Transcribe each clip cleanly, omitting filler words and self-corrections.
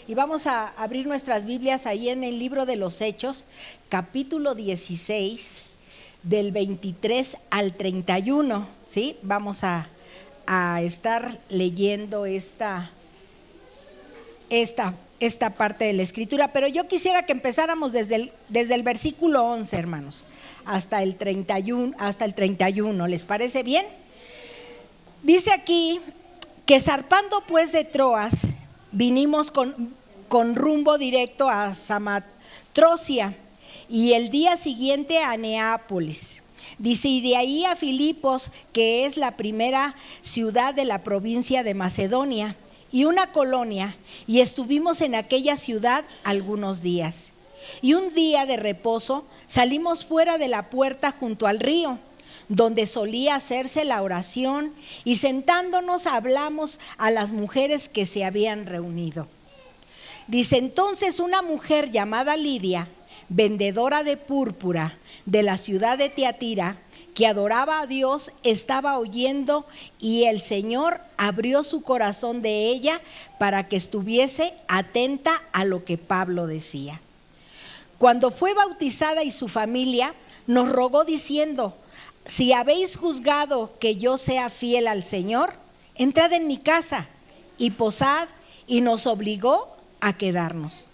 Y vamos a abrir nuestras Biblias ahí en el libro de los Hechos, capítulo 16, del 23 al 31, ¿sí? Vamos a estar leyendo esta parte de la Escritura, pero yo quisiera que empezáramos desde el versículo 11, hermanos, hasta el 31, ¿les parece bien? Dice aquí que zarpando pues de Troas, vinimos con rumbo directo a Samatrocia y el día siguiente a Neápolis. Dice, y de ahí a Filipos, que es la primera ciudad de la provincia de Macedonia y una colonia, y estuvimos en aquella ciudad algunos días. Y un día de reposo salimos fuera de la puerta junto al río, donde solía hacerse la oración, y sentándonos hablamos a las mujeres que se habían reunido. Dice, entonces una mujer llamada Lidia, vendedora de púrpura de la ciudad de Tiatira, que adoraba a Dios, estaba oyendo, y el Señor abrió su corazón de ella para que estuviese atenta a lo que Pablo decía. Cuando fue bautizada y su familia, nos rogó diciendo, si habéis juzgado que yo sea fiel al Señor, entrad en mi casa y posad, y nos obligó a quedarnos.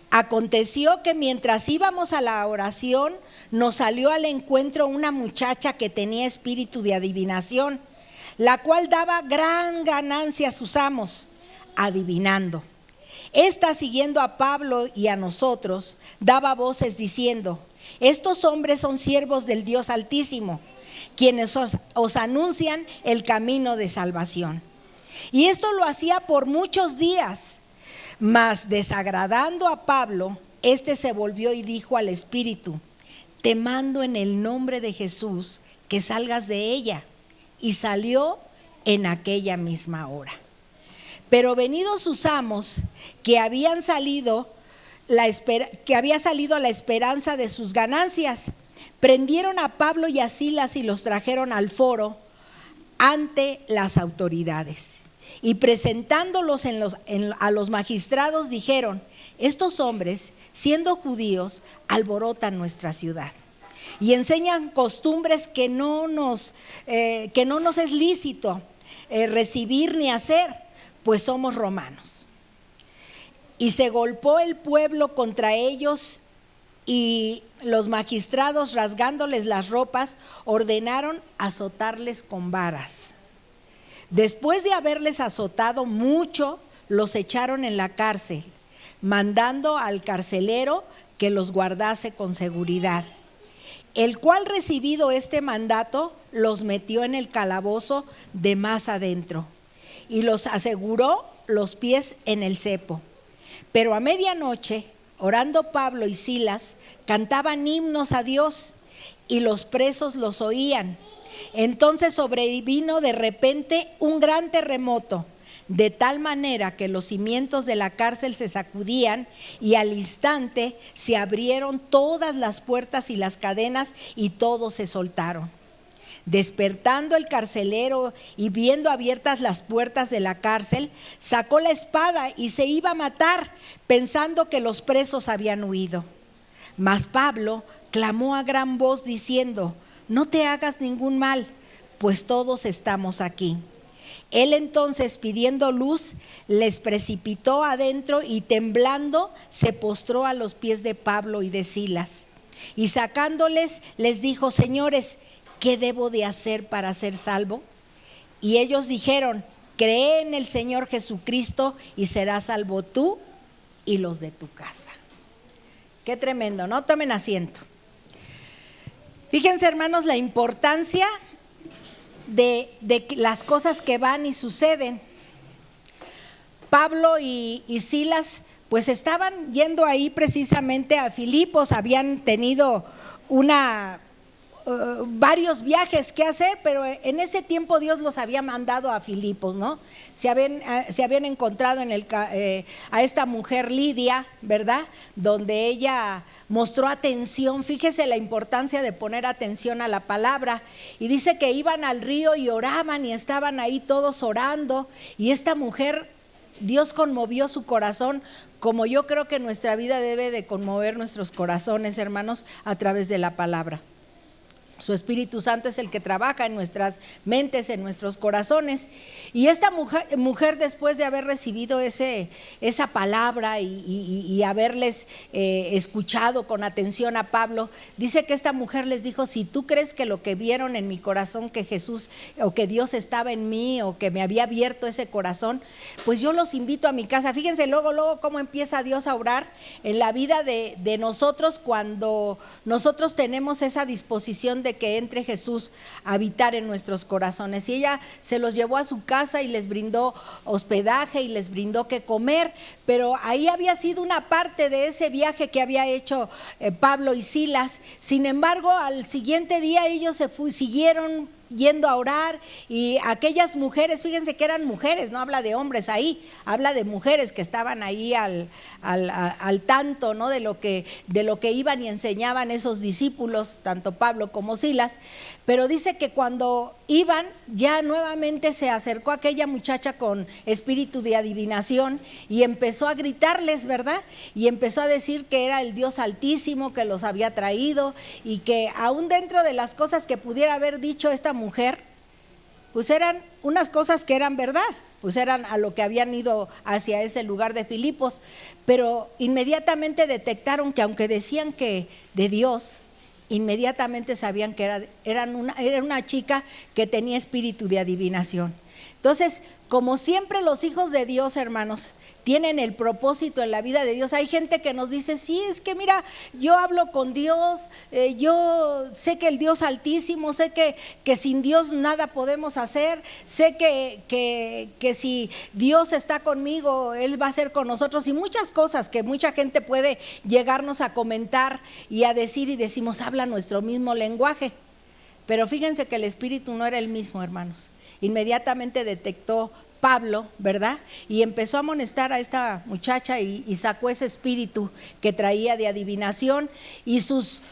Aconteció que mientras íbamos a la oración, nos salió al encuentro una muchacha que tenía espíritu de adivinación, la cual daba gran ganancia a sus amos, adivinando. Esta, siguiendo a Pablo y a nosotros, daba voces diciendo, estos hombres son siervos del Dios Altísimo, quienes os anuncian el camino de salvación. Y esto lo hacía por muchos días, mas desagradando a Pablo, éste se volvió y dijo al espíritu, te mando en el nombre de Jesús que salgas de ella. Y salió en aquella misma hora. Pero venidos sus amos, que había salido la esperanza de sus ganancias, prendieron a Pablo y a Silas y los trajeron al foro ante las autoridades. Y presentándolos a los magistrados dijeron, estos hombres, siendo judíos, alborotan nuestra ciudad y enseñan costumbres que no nos es lícito recibir ni hacer, pues somos romanos. Y se golpeó el pueblo contra ellos, y los magistrados, rasgándoles las ropas, ordenaron azotarles con varas. Después de haberles azotado mucho, los echaron en la cárcel, mandando al carcelero que los guardase con seguridad, el cual, recibido este mandato, los metió en el calabozo de más adentro y los aseguró los pies en el cepo. Pero a medianoche, orando Pablo y Silas, cantaban himnos a Dios, y los presos los oían. Entonces sobrevino de repente un gran terremoto, de tal manera que los cimientos de la cárcel se sacudían, y al instante se abrieron todas las puertas y las cadenas, y todos se soltaron. Despertando el carcelero y viendo abiertas las puertas de la cárcel, sacó la espada y se iba a matar, pensando que los presos habían huido. Mas Pablo clamó a gran voz diciendo, no te hagas ningún mal, pues todos estamos aquí. Él entonces, pidiendo luz, les precipitó adentro, y temblando se postró a los pies de Pablo y de Silas. Y sacándoles, les dijo, señores, ¿qué debo de hacer para ser salvo? Y ellos dijeron, cree en el Señor Jesucristo y serás salvo tú y los de tu casa. Qué tremendo, ¿no? Tomen asiento. Fíjense, hermanos, la importancia de las cosas que van y suceden. Pablo y Silas pues estaban yendo ahí precisamente a Filipos, habían tenido varios viajes que hacer, pero en ese tiempo Dios los había mandado a Filipos, ¿no? Se habían encontrado a esta mujer Lidia, ¿verdad? Donde ella mostró atención. Fíjese la importancia de poner atención a la palabra. Y dice que iban al río y oraban, y estaban ahí todos orando, y esta mujer Dios conmovió su corazón, como yo creo que nuestra vida debe de conmover nuestros corazones, hermanos, a través de la palabra. Su Espíritu Santo es el que trabaja en nuestras mentes, en nuestros corazones. Y esta mujer después de haber recibido esa palabra y haberles escuchado con atención a Pablo, dice que esta mujer les dijo: si tú crees que lo que vieron en mi corazón, que Jesús o que Dios estaba en mí o que me había abierto ese corazón, pues yo los invito a mi casa. Fíjense luego cómo empieza Dios a obrar en la vida de nosotros cuando nosotros tenemos esa disposición de que entre Jesús a habitar en nuestros corazones. Y ella se los llevó a su casa y les brindó hospedaje y les brindó que comer, pero ahí había sido una parte de ese viaje que había hecho Pablo y Silas. Sin embargo, al siguiente día ellos siguieron yendo a orar, y aquellas mujeres, fíjense que eran mujeres, no habla de hombres ahí, habla de mujeres que estaban ahí al tanto, ¿no?, de lo que iban y enseñaban esos discípulos, tanto Pablo como Silas. Pero dice que cuando iban, ya nuevamente se acercó aquella muchacha con espíritu de adivinación y empezó a gritarles, ¿verdad? Y empezó a decir que era el Dios Altísimo que los había traído, y que aún dentro de las cosas que pudiera haber dicho esta mujer, pues eran unas cosas que eran verdad, pues eran a lo que habían ido hacia ese lugar de Filipos. Pero inmediatamente detectaron que aunque decían que de Dios, inmediatamente sabían que era una chica que tenía espíritu de adivinación. Entonces, como siempre, los hijos de Dios, hermanos, tienen el propósito en la vida de Dios. Hay gente que nos dice: sí, es que mira, yo hablo con Dios, yo sé que el Dios Altísimo, sé que sin Dios nada podemos hacer, sé que si Dios está conmigo, Él va a ser con nosotros, y muchas cosas que mucha gente puede llegarnos a comentar y a decir, y decimos: habla nuestro mismo lenguaje. Pero fíjense que el espíritu no era el mismo, hermanos. Inmediatamente detectó Pablo, ¿verdad? Y empezó a amonestar a esta muchacha y sacó ese espíritu que traía de adivinación, y sus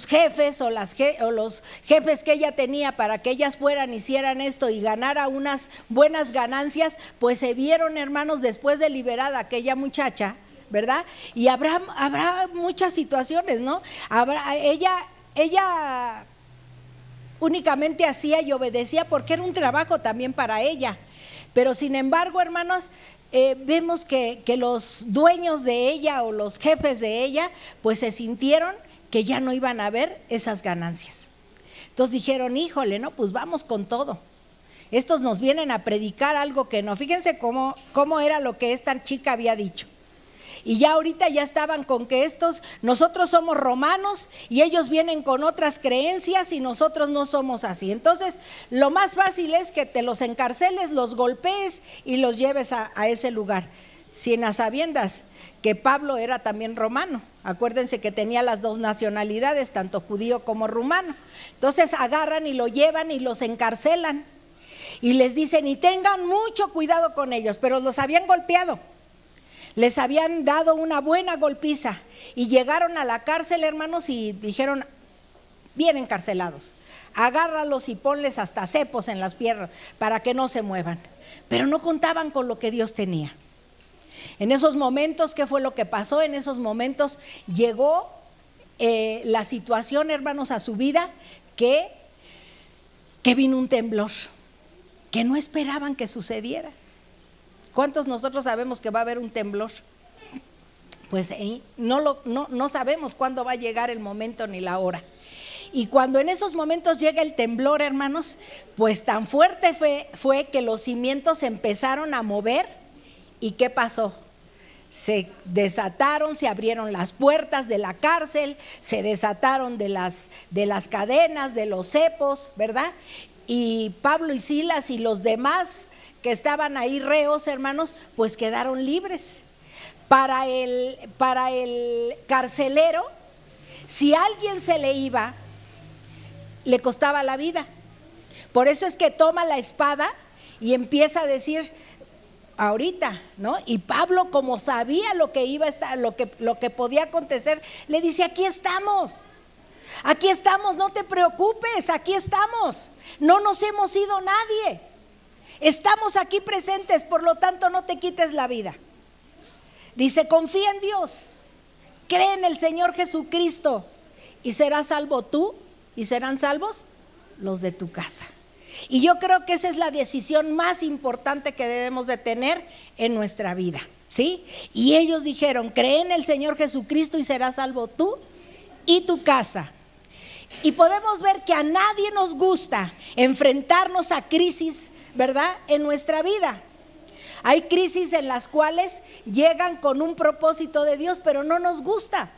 jefes o los jefes que ella tenía para que ellas fueran, hicieran esto y ganara unas buenas ganancias, pues se vieron, hermanos, después de liberada aquella muchacha, ¿verdad? Y habrá muchas situaciones, ¿no? Ella únicamente hacía y obedecía porque era un trabajo también para ella. Pero sin embargo, hermanos, vemos que los dueños de ella o los jefes de ella, pues se sintieron que ya no iban a ver esas ganancias. Entonces dijeron: híjole, no, pues vamos con todo. Estos nos vienen a predicar algo que no. Fíjense cómo era lo que esta chica había dicho. Y ya ahorita ya estaban con que nosotros somos romanos y ellos vienen con otras creencias y nosotros no somos así. Entonces lo más fácil es que te los encarceles, los golpees y los lleves a ese lugar. Sin a sabiendas que Pablo era también romano. Acuérdense que tenía las dos nacionalidades, tanto judío como rumano. Entonces agarran y lo llevan y los encarcelan. Y les dicen: y tengan mucho cuidado con ellos. Pero los habían golpeado. Les habían dado una buena golpiza y llegaron a la cárcel, hermanos, y dijeron: bien encarcelados, agárralos y ponles hasta cepos en las piernas para que no se muevan. Pero no contaban con lo que Dios tenía. En esos momentos, ¿qué fue lo que pasó? En esos momentos llegó la situación, hermanos, a su vida que vino un temblor que no esperaban que sucediera. ¿Cuántos nosotros sabemos que va a haber un temblor? Pues no sabemos cuándo va a llegar el momento ni la hora. Y cuando en esos momentos llega el temblor, hermanos, pues tan fuerte fue que los cimientos se empezaron a mover. ¿Y qué pasó? Se desataron, se abrieron las puertas de la cárcel, se desataron de las cadenas, de los cepos, ¿verdad? Y Pablo y Silas y los demás que estaban ahí reos, hermanos, pues quedaron libres. Para el carcelero, si alguien se le iba, le costaba la vida. Por eso es que toma la espada y empieza a decir: ahorita, ¿no? Y Pablo, como sabía lo que iba a estar, lo que podía acontecer, le dice: aquí estamos, no te preocupes, aquí estamos, no nos hemos ido nadie. Estamos aquí presentes, por lo tanto no te quites la vida. Dice, confía en Dios, cree en el Señor Jesucristo y serás salvo tú y serán salvos los de tu casa. Y yo creo que esa es la decisión más importante que debemos de tener en nuestra vida, ¿sí? Y ellos dijeron, cree en el Señor Jesucristo y serás salvo tú y tu casa. Y podemos ver que a nadie nos gusta enfrentarnos a crisis, ¿verdad?, en nuestra vida. Hay crisis en las cuales llegan con un propósito de Dios, pero no nos gusta.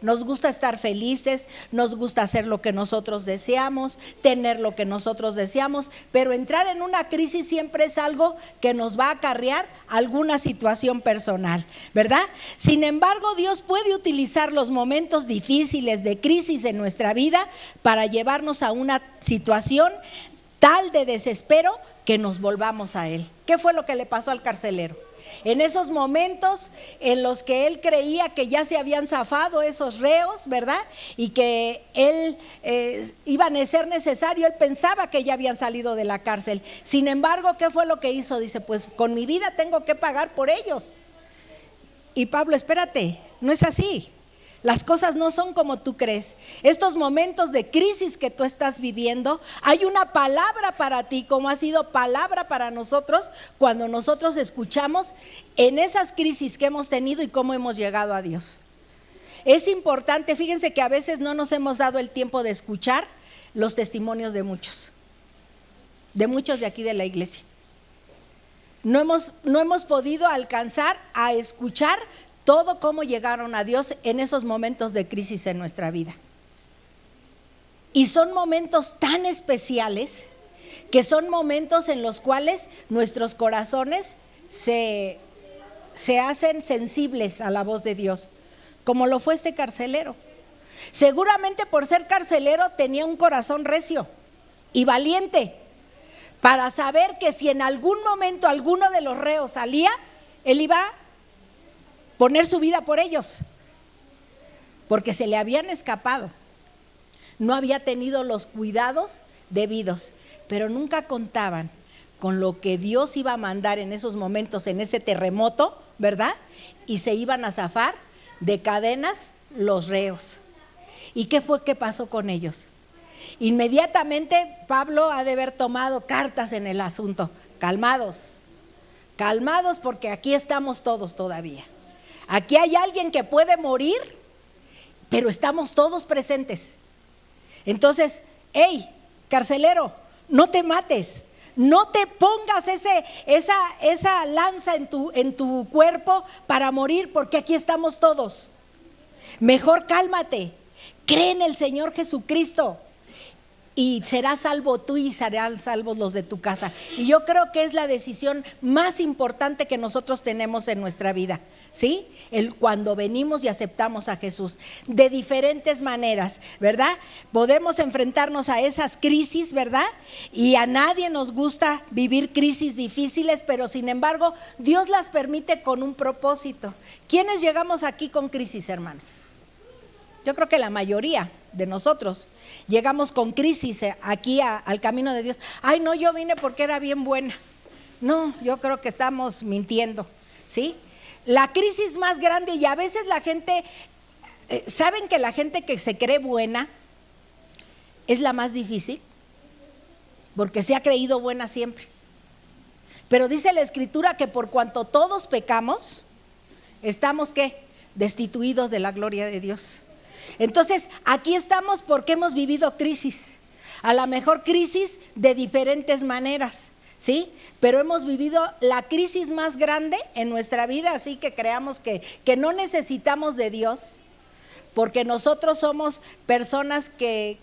Nos gusta estar felices, nos gusta hacer lo que nosotros deseamos, tener lo que nosotros deseamos, pero entrar en una crisis siempre es algo que nos va a acarrear alguna situación personal, ¿verdad? Sin embargo, Dios puede utilizar los momentos difíciles de crisis en nuestra vida para llevarnos a una situación tal de desespero que nos volvamos a Él. ¿Qué fue lo que le pasó al carcelero? En esos momentos en los que él creía que ya se habían zafado esos reos, ¿verdad? Y que él iba a ser necesario, él pensaba que ya habían salido de la cárcel. Sin embargo, ¿qué fue lo que hizo? Dice, pues con mi vida tengo que pagar por ellos. Y Pablo, espérate, no es así. Las cosas no son como tú crees. Estos momentos de crisis que tú estás viviendo, hay una palabra para ti, como ha sido palabra para nosotros cuando nosotros escuchamos en esas crisis que hemos tenido y cómo hemos llegado a Dios. Es importante, fíjense que a veces no nos hemos dado el tiempo de escuchar los testimonios de muchos de aquí de la iglesia. No hemos podido alcanzar a escuchar todo cómo llegaron a Dios en esos momentos de crisis en nuestra vida. Y son momentos tan especiales, que son momentos en los cuales nuestros corazones se hacen sensibles a la voz de Dios, como lo fue este carcelero. Seguramente por ser carcelero tenía un corazón recio y valiente, para saber que si en algún momento alguno de los reos salía, él iba a poner su vida por ellos, porque se le habían escapado. No había tenido los cuidados debidos, pero nunca contaban con lo que Dios iba a mandar en esos momentos, en ese terremoto, ¿verdad? Y se iban a zafar de cadenas los reos. ¿Y qué fue que pasó con ellos? Inmediatamente Pablo ha de haber tomado cartas en el asunto. Calmados, porque aquí estamos todos todavía. Aquí hay alguien que puede morir, pero estamos todos presentes. Entonces, hey, carcelero, no te mates, no te pongas esa lanza en tu cuerpo para morir, porque aquí estamos todos. Mejor cálmate, cree en el Señor Jesucristo y serás salvo tú y serán salvos los de tu casa. Y yo creo que es la decisión más importante que nosotros tenemos en nuestra vida, ¿sí? Cuando venimos y aceptamos a Jesús, de diferentes maneras, ¿verdad? Podemos enfrentarnos a esas crisis, ¿verdad? Y a nadie nos gusta vivir crisis difíciles, pero sin embargo Dios las permite con un propósito. ¿Quiénes llegamos aquí con crisis, hermanos? Yo creo que la mayoría de nosotros llegamos con crisis aquí al camino de Dios. Ay, no, yo vine porque era bien buena. No, yo creo que estamos mintiendo, ¿sí? La crisis más grande, y a veces la gente, ¿saben que la gente que se cree buena es la más difícil? Porque se ha creído buena siempre. Pero dice la Escritura que por cuanto todos pecamos, estamos ¿qué? Destituidos de la gloria de Dios. Entonces, aquí estamos porque hemos vivido crisis, a lo mejor crisis de diferentes maneras, ¿sí? Pero hemos vivido la crisis más grande en nuestra vida, así que creamos que no necesitamos de Dios, porque nosotros somos personas que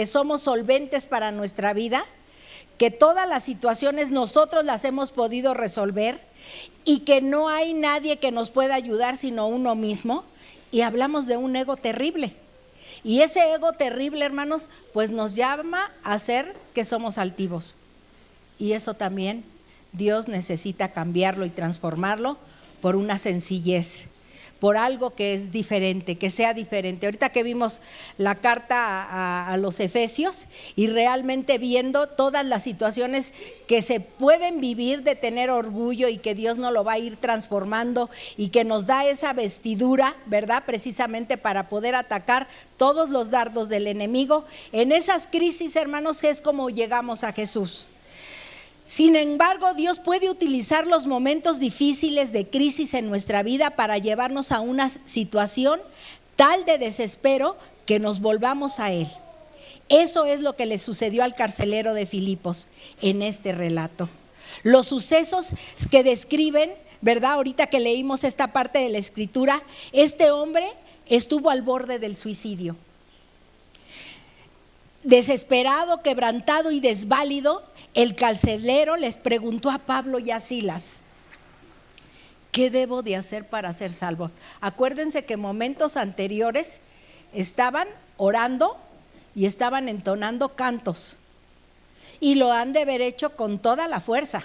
somos solventes para nuestra vida, que todas las situaciones nosotros las hemos podido resolver y que no hay nadie que nos pueda ayudar sino uno mismo. Y hablamos de un ego terrible, y ese ego terrible, hermanos, pues nos llama a ser que somos altivos, y eso también Dios necesita cambiarlo y transformarlo por una sencillez, por algo que es diferente, que sea diferente. Ahorita que vimos la carta a los Efesios y realmente viendo todas las situaciones que se pueden vivir de tener orgullo y que Dios nos lo va a ir transformando y que nos da esa vestidura, ¿verdad? Precisamente para poder atacar todos los dardos del enemigo. En esas crisis, hermanos, es como llegamos a Jesús. Sin embargo, Dios puede utilizar los momentos difíciles de crisis en nuestra vida para llevarnos a una situación tal de desespero que nos volvamos a Él. Eso es lo que le sucedió al carcelero de Filipos en este relato. Los sucesos que describen, ¿verdad? Ahorita que leímos esta parte de la escritura, este hombre estuvo al borde del suicidio. Desesperado, quebrantado y desválido, el carcelero les preguntó a Pablo y a Silas: ¿qué debo de hacer para ser salvo? Acuérdense que momentos anteriores estaban orando y estaban entonando cantos, y lo han de haber hecho con toda la fuerza,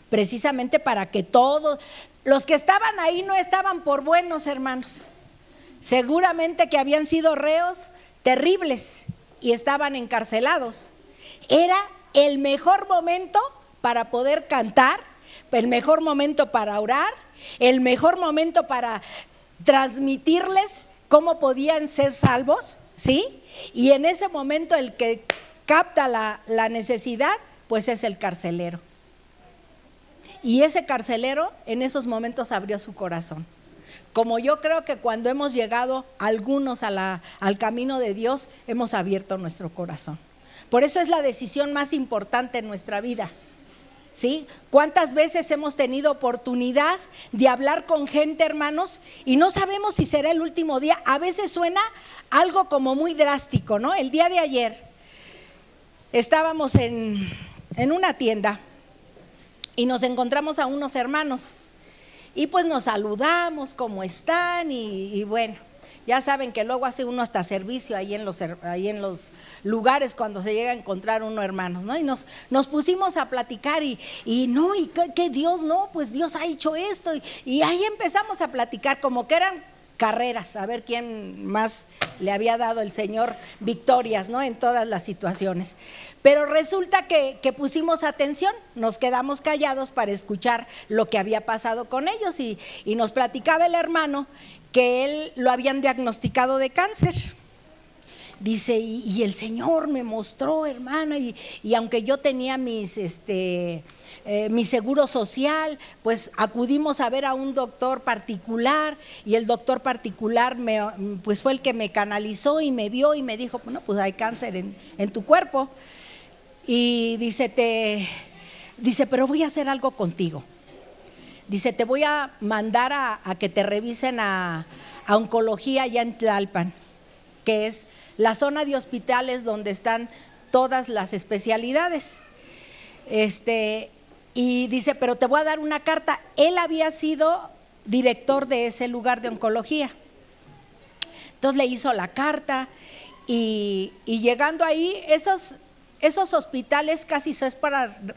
precisamente para que todos los que estaban ahí no estaban por buenos, hermanos. Seguramente que habían sido reos terribles y estaban encarcelados. Era el mejor momento para poder cantar, el mejor momento para orar, el mejor momento para transmitirles cómo podían ser salvos, ¿sí? Y en ese momento el que capta la necesidad, pues es el carcelero. Y ese carcelero en esos momentos abrió su corazón. Como yo creo que cuando hemos llegado algunos al camino de Dios, hemos abierto nuestro corazón. Por eso es la decisión más importante en nuestra vida, ¿sí? ¿Cuántas veces hemos tenido oportunidad de hablar con gente, hermanos, y no sabemos si será el último día? A veces suena algo como muy drástico, ¿no? El día de ayer estábamos en una tienda y nos encontramos a unos hermanos y pues nos saludamos, ¿cómo están? Y bueno, ya saben que luego hace uno hasta servicio ahí en los lugares cuando se llega a encontrar uno hermanos, ¿no? Y nos pusimos a platicar y que Dios, no, pues Dios ha hecho esto. Y ahí empezamos a platicar como que eran carreras, a ver quién más le había dado el Señor victorias, ¿no? En todas las situaciones. Pero resulta que pusimos atención, nos quedamos callados para escuchar lo que había pasado con ellos y nos platicaba el hermano que él lo habían diagnosticado de cáncer. Dice, y el Señor me mostró, hermana, y aunque yo tenía mi seguro social, pues acudimos a ver a un doctor particular, y el doctor particular pues fue el que me canalizó y me vio y me dijo, bueno, pues hay cáncer en tu cuerpo. Y dice, pero voy a hacer algo contigo. Dice, te voy a mandar a que te revisen a oncología allá en Tlalpan, que es la zona de hospitales donde están todas las especialidades. Y dice, pero te voy a dar una carta. Él había sido director de ese lugar de oncología. Entonces le hizo la carta y llegando ahí, esos hospitales casi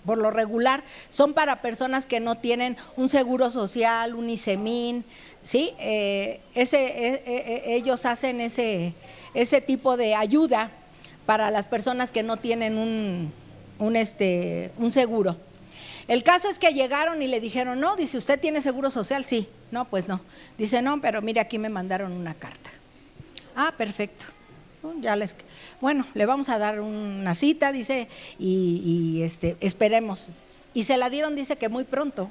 por lo regular son para personas que no tienen un seguro social, un ISEMIN, ¿sí? Ellos hacen ese tipo de ayuda para las personas que no tienen un seguro. El caso es que llegaron y le dijeron, no, dice, ¿usted tiene seguro social? Sí. No, pues no. Dice, no, pero mire, aquí me mandaron una carta. Ah, perfecto. Bueno, le vamos a dar una cita, dice, y esperemos. Y se la dieron, dice que muy pronto.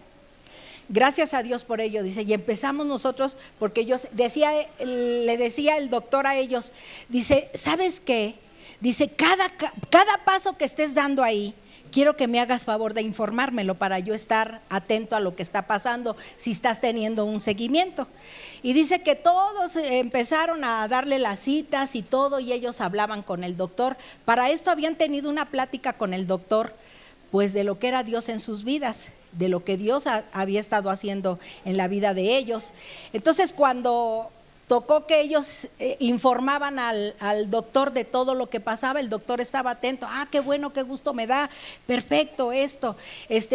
Gracias a Dios por ello, dice, y empezamos nosotros, porque le decía el doctor a ellos, dice, ¿sabes qué? Dice, cada paso que estés dando ahí, quiero que me hagas favor de informármelo para yo estar atento a lo que está pasando, si estás teniendo un seguimiento. Y dice que todos empezaron a darle las citas y todo, y ellos hablaban con el doctor. Para esto habían tenido una plática con el doctor, pues de lo que era Dios en sus vidas, de lo que Dios había estado haciendo en la vida de ellos. Entonces cuando tocó que ellos informaban al doctor de todo lo que pasaba, el doctor estaba atento. Ah, qué bueno, qué gusto me da, perfecto esto,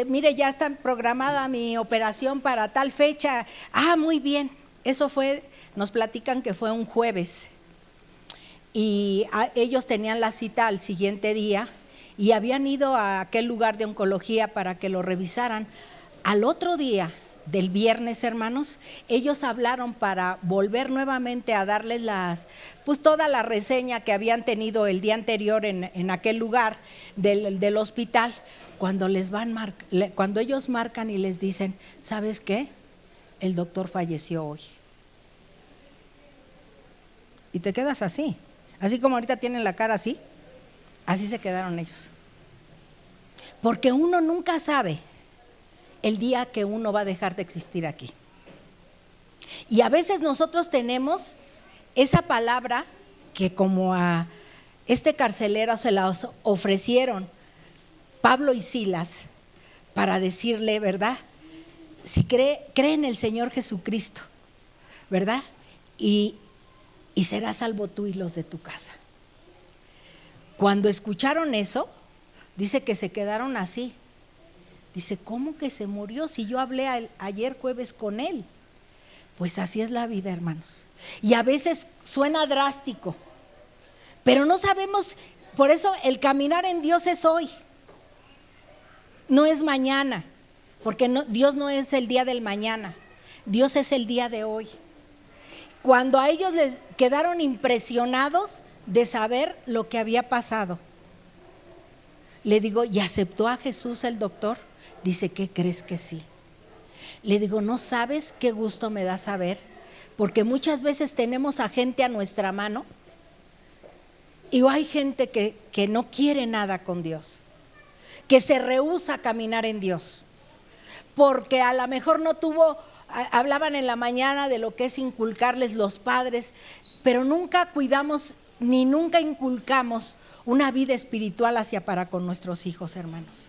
mire, ya está programada mi operación para tal fecha. Ah, muy bien. Eso fue, nos platican que fue un jueves y ellos tenían la cita al siguiente día y habían ido a aquel lugar de oncología para que lo revisaran. Al otro día del viernes, hermanos, ellos hablaron para volver nuevamente a darles pues toda la reseña que habían tenido el día anterior en aquel lugar del hospital. Cuando ellos marcan y les dicen, ¿sabes qué? El doctor falleció hoy. Y te quedas así como ahorita tienen la cara así se quedaron ellos. Porque uno nunca sabe el día que uno va a dejar de existir aquí. Y a veces nosotros tenemos esa palabra que como a este carcelero se la ofrecieron Pablo y Silas para decirle, ¿verdad? Si cree en el Señor Jesucristo, ¿verdad? Y serás salvo tú y los de tu casa. Cuando escucharon eso, dice que se quedaron así. Dice, ¿cómo que se murió si yo hablé ayer jueves con él? Pues así es la vida, hermanos. Y a veces suena drástico, pero no sabemos. Por eso el caminar en Dios es hoy, no es mañana, porque Dios no es el día del mañana, Dios es el día de hoy. Cuando a ellos les quedaron impresionados de saber lo que había pasado, le digo, ¿y aceptó a Jesús el doctor? Dice, ¿qué crees que sí? Le digo, ¿no sabes qué gusto me da saber? Porque muchas veces tenemos a gente a nuestra mano y hay gente que no quiere nada con Dios, que se rehúsa a caminar en Dios, porque a lo mejor no tuvo. Hablaban en la mañana de lo que es inculcarles los padres, pero nunca cuidamos ni nunca inculcamos una vida espiritual hacia para con nuestros hijos, hermanos.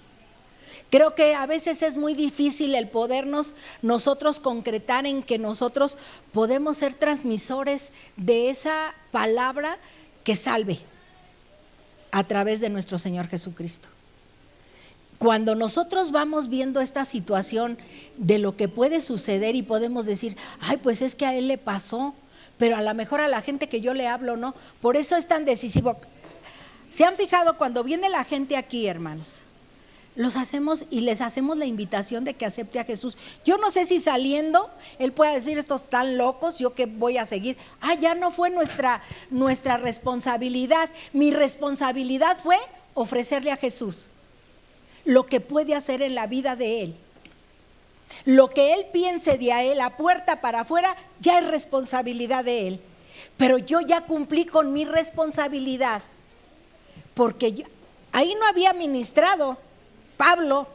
Creo que a veces es muy difícil el podernos nosotros concretar en que nosotros podemos ser transmisores de esa palabra que salve a través de nuestro Señor Jesucristo. Cuando nosotros vamos viendo esta situación de lo que puede suceder y podemos decir, ay, pues es que a él le pasó, pero a lo mejor a la gente que yo le hablo no. Por eso es tan decisivo. ¿Se han fijado cuando viene la gente aquí, hermanos? Los hacemos y les hacemos la invitación de que acepte a Jesús. Yo no sé si saliendo él pueda decir, estos están locos, yo que voy a seguir. Ya no fue nuestra responsabilidad. Mi responsabilidad fue ofrecerle a Jesús lo que puede hacer en la vida de él. Lo que él piense de a él, a puerta para afuera, ya es responsabilidad de él. Pero yo ya cumplí con mi responsabilidad, porque ahí no había ministrado Pablo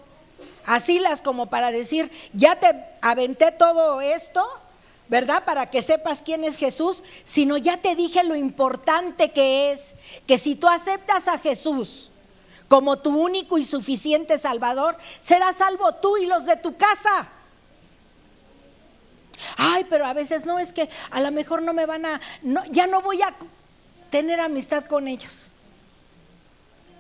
a Silas como para decir, ya te aventé todo esto, ¿verdad? Para que sepas quién es Jesús, sino ya te dije lo importante que es, que si tú aceptas a Jesús como tu único y suficiente Salvador, serás salvo tú y los de tu casa. Ay, pero a veces no, es que a lo mejor no me van a, ya no voy a tener amistad con ellos.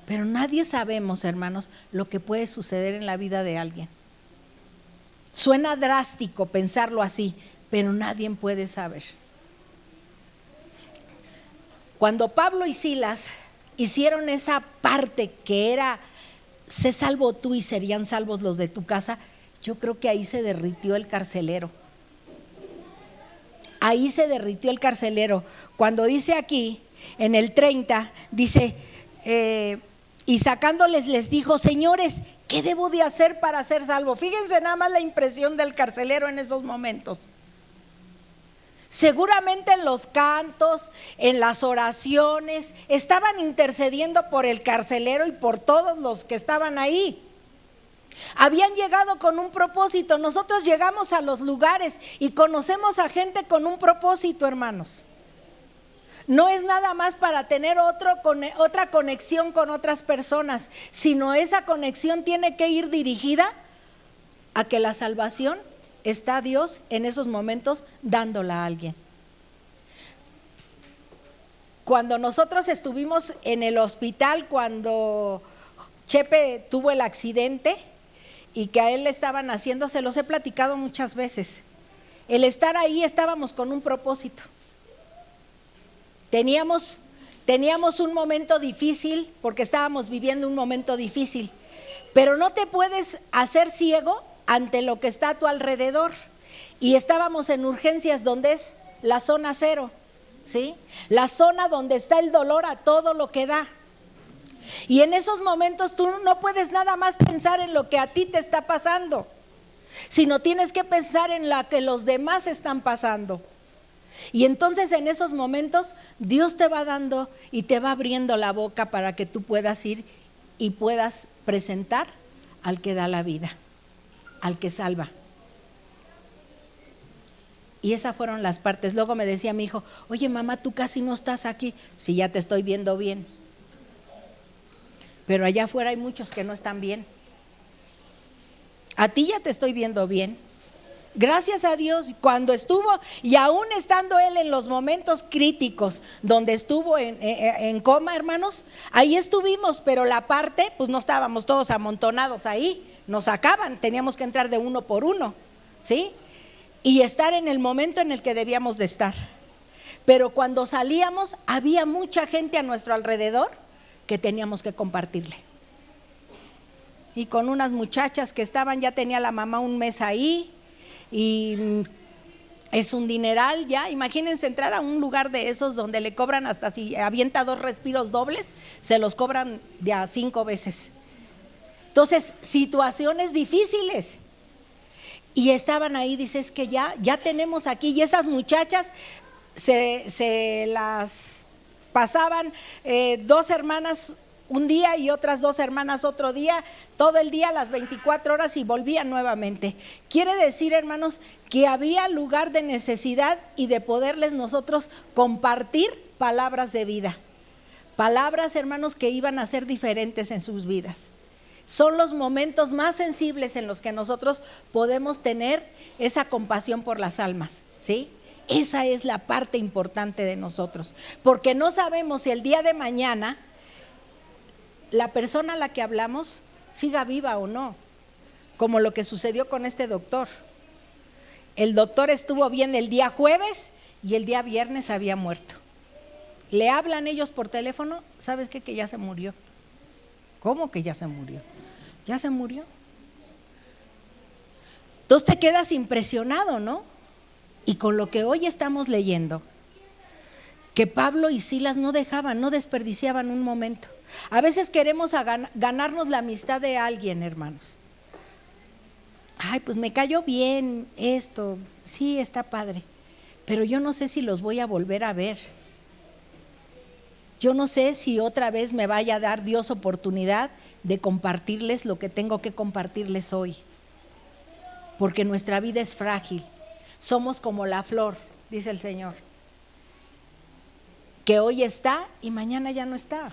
Pero nadie sabemos, hermanos, lo que puede suceder en la vida de alguien. Suena drástico pensarlo así, pero nadie puede saber. Cuando Pablo y Silas hicieron esa parte que era, sé salvo tú y serían salvos los de tu casa, yo creo que ahí se derritió el carcelero. Ahí se derritió el carcelero. Cuando dice aquí, en el 30, dice, y sacándoles les dijo, señores, ¿qué debo de hacer para ser salvo? Fíjense nada más la impresión del carcelero en esos momentos. Seguramente en los cantos, en las oraciones, estaban intercediendo por el carcelero y por todos los que estaban ahí. Habían llegado con un propósito. Nosotros llegamos a los lugares y conocemos a gente con un propósito, hermanos. No es nada más para tener otra conexión con otras personas, sino esa conexión tiene que ir dirigida a que la salvación está Dios en esos momentos dándola a alguien. Cuando nosotros estuvimos en el hospital, cuando Chepe tuvo el accidente y que a él le estaban haciendo, se los he platicado muchas veces. el estar ahí estábamos con un propósito. Teníamos un momento difícil porque estábamos viviendo un momento difícil, pero no te puedes hacer ciego ante lo que está a tu alrededor. Y estábamos en urgencias, donde es la zona cero, ¿sí? La zona donde está el dolor a todo lo que da. Y en esos momentos tú no puedes nada más pensar en lo que a ti te está pasando, sino tienes que pensar en lo que los demás están pasando. Y entonces en esos momentos Dios te va dando y te va abriendo la boca para que tú puedas ir y puedas presentar al que da la vida, al que salva. Y esas fueron las partes. Luego me decía mi hijo: oye mamá, tú casi no estás aquí. Sí, ya te estoy viendo bien, pero allá afuera hay muchos que no están bien. A ti ya te estoy viendo bien. Gracias a Dios, cuando estuvo, y aún estando él en los momentos críticos, donde estuvo en coma, hermanos, ahí estuvimos, pero la parte, pues no estábamos todos amontonados ahí, nos sacaban, teníamos que entrar de uno por uno, ¿sí? Y estar en el momento en el que debíamos de estar. Pero cuando salíamos, había mucha gente a nuestro alrededor que teníamos que compartirle. Y con unas muchachas que estaban, ya tenía la mamá un mes ahí, y es un dineral ya. Imagínense entrar a un lugar de esos donde le cobran, hasta si avienta 2 respiros dobles, se los cobran de a 5 veces. Entonces, situaciones difíciles. Y estaban ahí, dices que ya tenemos aquí, y esas muchachas se las pasaban 2 hermanas un día y otras 2 hermanas otro día, todo el día, las 24 horas, y volvían nuevamente. Quiere decir, hermanos, que había lugar de necesidad y de poderles nosotros compartir palabras de vida. Palabras, hermanos, que iban a ser diferentes en sus vidas. Son los momentos más sensibles en los que nosotros podemos tener esa compasión por las almas, ¿sí? Esa es la parte importante de nosotros, porque no sabemos si el día de mañana la persona a la que hablamos siga viva o no, como lo que sucedió con este doctor. El doctor estuvo bien el día jueves y el día viernes había muerto. Le hablan ellos por teléfono: ¿sabes qué? Que ya se murió. ¿Cómo que ya se murió? Ya se murió. Entonces te quedas impresionado, ¿no? Y con lo que hoy estamos leyendo, que Pablo y Silas no dejaban, no desperdiciaban un momento. A veces queremos ganarnos la amistad de alguien, hermanos. Ay, pues me cayó bien esto, sí, está padre, pero yo no sé si los voy a volver a ver. Yo no sé si otra vez me vaya a dar Dios oportunidad de compartirles lo que tengo que compartirles hoy, porque nuestra vida es frágil. Somos como la flor, dice el Señor, que hoy está y mañana ya no está.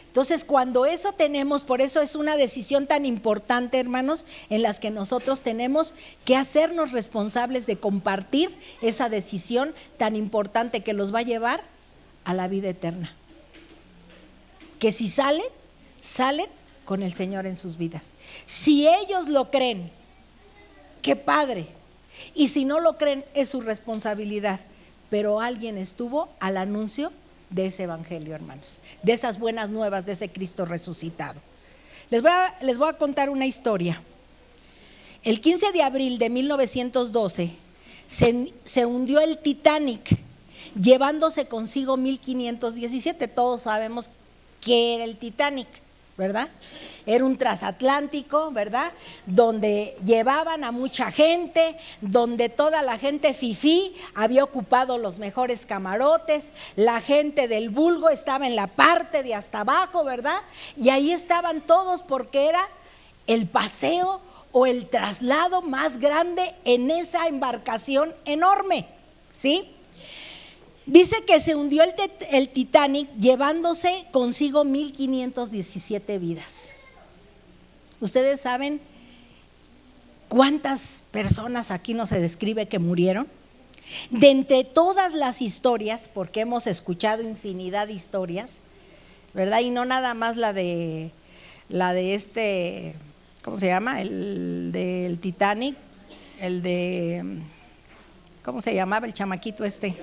Entonces, cuando eso tenemos, por eso es una decisión tan importante, hermanos, en las que nosotros tenemos que hacernos responsables de compartir esa decisión tan importante que los va a llevar a la vida eterna. Que si salen con el Señor en sus vidas. Si ellos lo creen, qué padre. Y si no lo creen, es su responsabilidad. Pero alguien estuvo al anuncio de ese evangelio, hermanos, de esas buenas nuevas, de ese Cristo resucitado. Les voy a contar una historia. El 15 de abril de 1912 se hundió el Titanic, llevándose consigo 1517. Todos sabemos qué era el Titanic, ¿verdad? Era un transatlántico, ¿verdad? Donde llevaban a mucha gente, donde toda la gente fifí había ocupado los mejores camarotes, la gente del vulgo estaba en la parte de hasta abajo, ¿verdad? Y ahí estaban todos porque era el paseo o el traslado más grande en esa embarcación enorme, ¿sí? Dice que se hundió el Titanic llevándose consigo 1517 vidas. ¿Ustedes saben cuántas personas aquí no se describe que murieron? De entre todas las historias, porque hemos escuchado infinidad de historias, ¿verdad? Y no nada más la de este, ¿cómo se llama? El del Titanic, ¿cómo se llamaba el chamaquito este?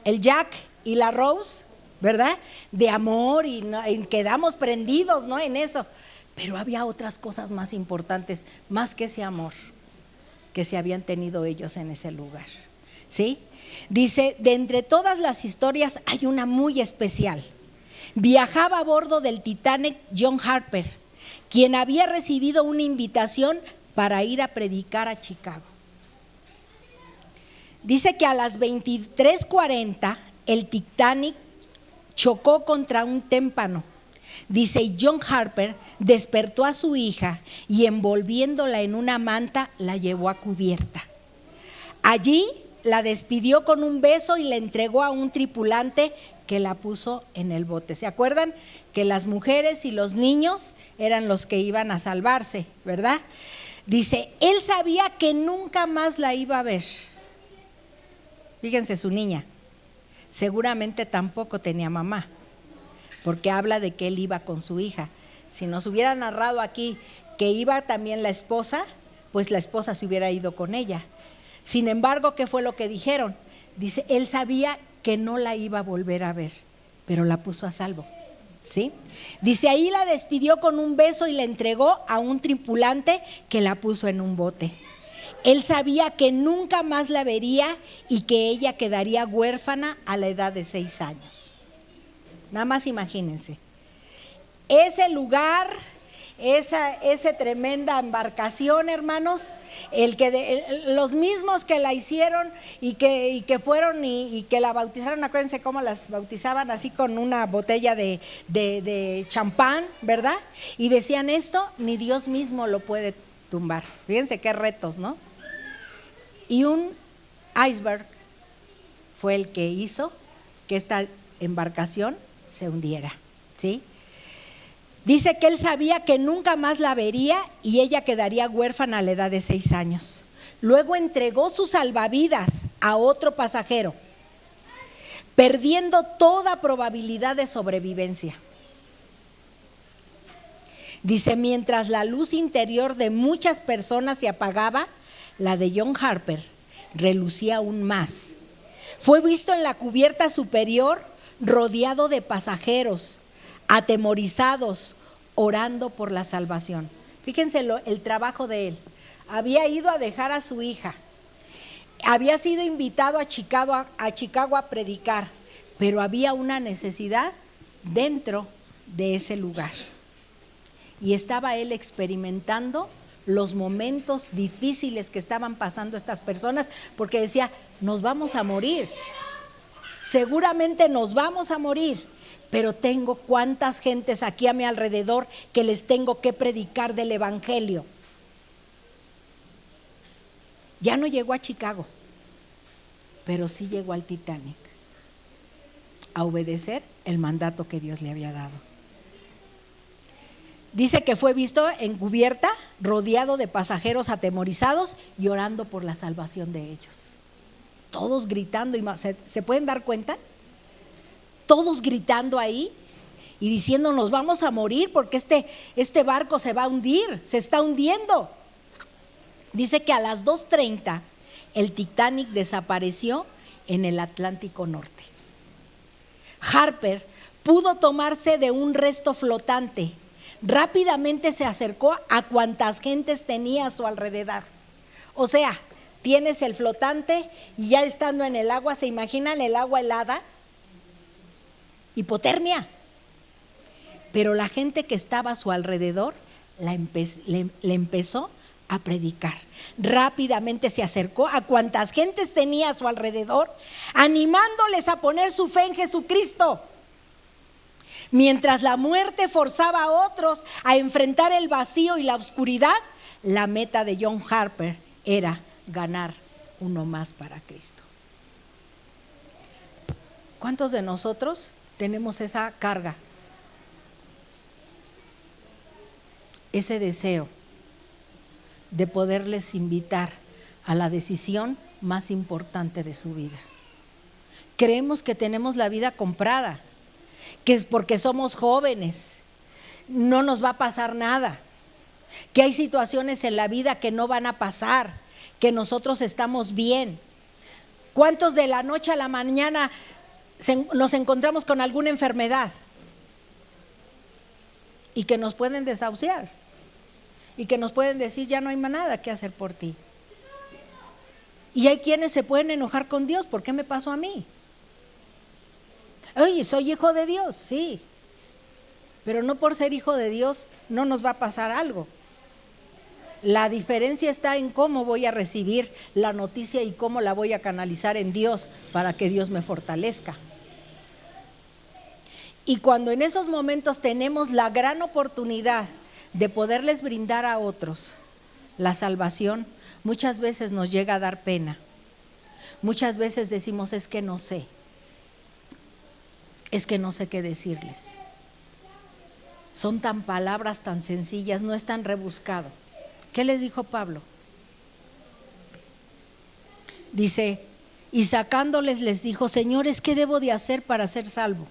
El Jack y la Rose, ¿verdad? De amor y quedamos prendidos, ¿no? En eso. Pero había otras cosas más importantes, más que ese amor que se habían tenido ellos en ese lugar, ¿sí? Dice, de entre todas las historias hay una muy especial. Viajaba a bordo del Titanic John Harper, quien había recibido una invitación para ir a predicar a Chicago. Dice que a las 23:40 el Titanic chocó contra un témpano. Dice, y John Harper despertó a su hija y envolviéndola en una manta la llevó a cubierta. Allí la despidió con un beso y la entregó a un tripulante que la puso en el bote. ¿Se acuerdan que las mujeres y los niños eran los que iban a salvarse, verdad? Dice, él sabía que nunca más la iba a ver. Fíjense, su niña seguramente tampoco tenía mamá, porque habla de que él iba con su hija. Si nos hubiera narrado aquí que iba también la esposa, pues la esposa se hubiera ido con ella. Sin embargo, ¿qué fue lo que dijeron? Dice, él sabía que no la iba a volver a ver, pero la puso a salvo, ¿sí? Dice, ahí la despidió con un beso y la entregó a un tripulante que la puso en un bote. Él sabía que nunca más la vería y que ella quedaría huérfana a la edad de 6 años. Nada más imagínense, ese lugar, esa tremenda embarcación, hermanos, los mismos que la hicieron y que fueron y que la bautizaron. Acuérdense cómo las bautizaban, así con una botella de champán, ¿verdad? Y decían, esto ni Dios mismo lo puede tumbar. Fíjense qué retos, ¿no? Y un iceberg fue el que hizo que esta embarcación se hundiera, ¿sí? Dice que él sabía que nunca más la vería y ella quedaría huérfana a la edad de 6 años. Luego entregó sus salvavidas a otro pasajero, perdiendo toda probabilidad de sobrevivencia. Dice, mientras la luz interior de muchas personas se apagaba, la de John Harper relucía aún más. Fue visto en la cubierta superior rodeado de pasajeros, atemorizados, orando por la salvación. Fíjense el trabajo de él. Había ido a dejar a su hija, había sido invitado a Chicago a predicar, pero había una necesidad dentro de ese lugar. Y estaba él experimentando los momentos difíciles que estaban pasando estas personas, porque decía, nos vamos a morir, seguramente nos vamos a morir, pero tengo cuántas gentes aquí a mi alrededor que les tengo que predicar del evangelio. Ya no llegó a Chicago, pero sí llegó al Titanic a obedecer el mandato que Dios le había dado. Dice que fue visto en cubierta, rodeado de pasajeros atemorizados y orando por la salvación de ellos. Todos gritando, ¿se pueden dar cuenta? Todos gritando ahí y diciendo, nos vamos a morir porque este barco se va a hundir, se está hundiendo. Dice que a las 2:30 el Titanic desapareció en el Atlántico Norte. Harper pudo tomarse de un resto flotante. Rápidamente se acercó a cuantas gentes tenía a su alrededor. O sea, tienes el flotante y ya estando en el agua, ¿se imaginan el agua helada? Hipotermia. Pero la gente que estaba a su alrededor le empezó a predicar. Rápidamente se acercó a cuantas gentes tenía a su alrededor, animándoles a poner su fe en Jesucristo. Mientras la muerte forzaba a otros a enfrentar el vacío y la oscuridad, la meta de John Harper era ganar uno más para Cristo. ¿Cuántos de nosotros tenemos esa carga, ese deseo de poderles invitar a la decisión más importante de su vida? Creemos que tenemos la vida comprada, que es porque somos jóvenes, no nos va a pasar nada, que hay situaciones en la vida que no van a pasar, que nosotros estamos bien. ¿Cuántos de la noche a la mañana nos encontramos con alguna enfermedad y que nos pueden desahuciar y que nos pueden decir ya no hay más nada que hacer por ti? Y hay quienes se pueden enojar con Dios. ¿Por qué me pasó a mí? Oye, soy hijo de Dios, sí, pero no por ser hijo de Dios no nos va a pasar algo. La diferencia está en cómo voy a recibir la noticia y cómo la voy a canalizar en Dios para que Dios me fortalezca. Y cuando en esos momentos tenemos la gran oportunidad de poderles brindar a otros la salvación, muchas veces nos llega a dar pena. Muchas veces decimos, es que no sé qué decirles. Son tan palabras tan sencillas, no es tan rebuscado. ¿Qué les dijo Pablo? Dice, y sacándoles les dijo, señores, ¿qué debo de hacer para ser salvo?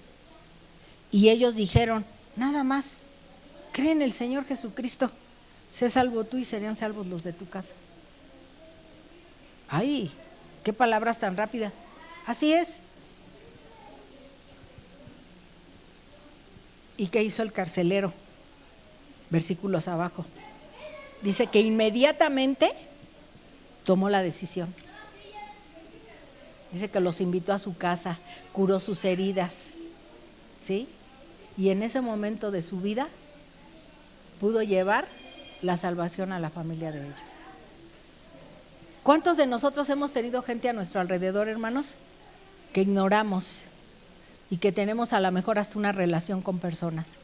Y ellos dijeron, nada más, cree en el Señor Jesucristo, sé salvo tú y serían salvos los de tu casa. Ay, qué palabras tan rápidas. Así es. ¿Y qué hizo el carcelero? Versículos abajo. Dice que inmediatamente tomó la decisión. Dice que los invitó a su casa, curó sus heridas, ¿sí? Y en ese momento de su vida pudo llevar la salvación a la familia de ellos. ¿Cuántos de nosotros hemos tenido gente a nuestro alrededor, hermanos, que ignoramos y que tenemos a lo mejor hasta una relación con personas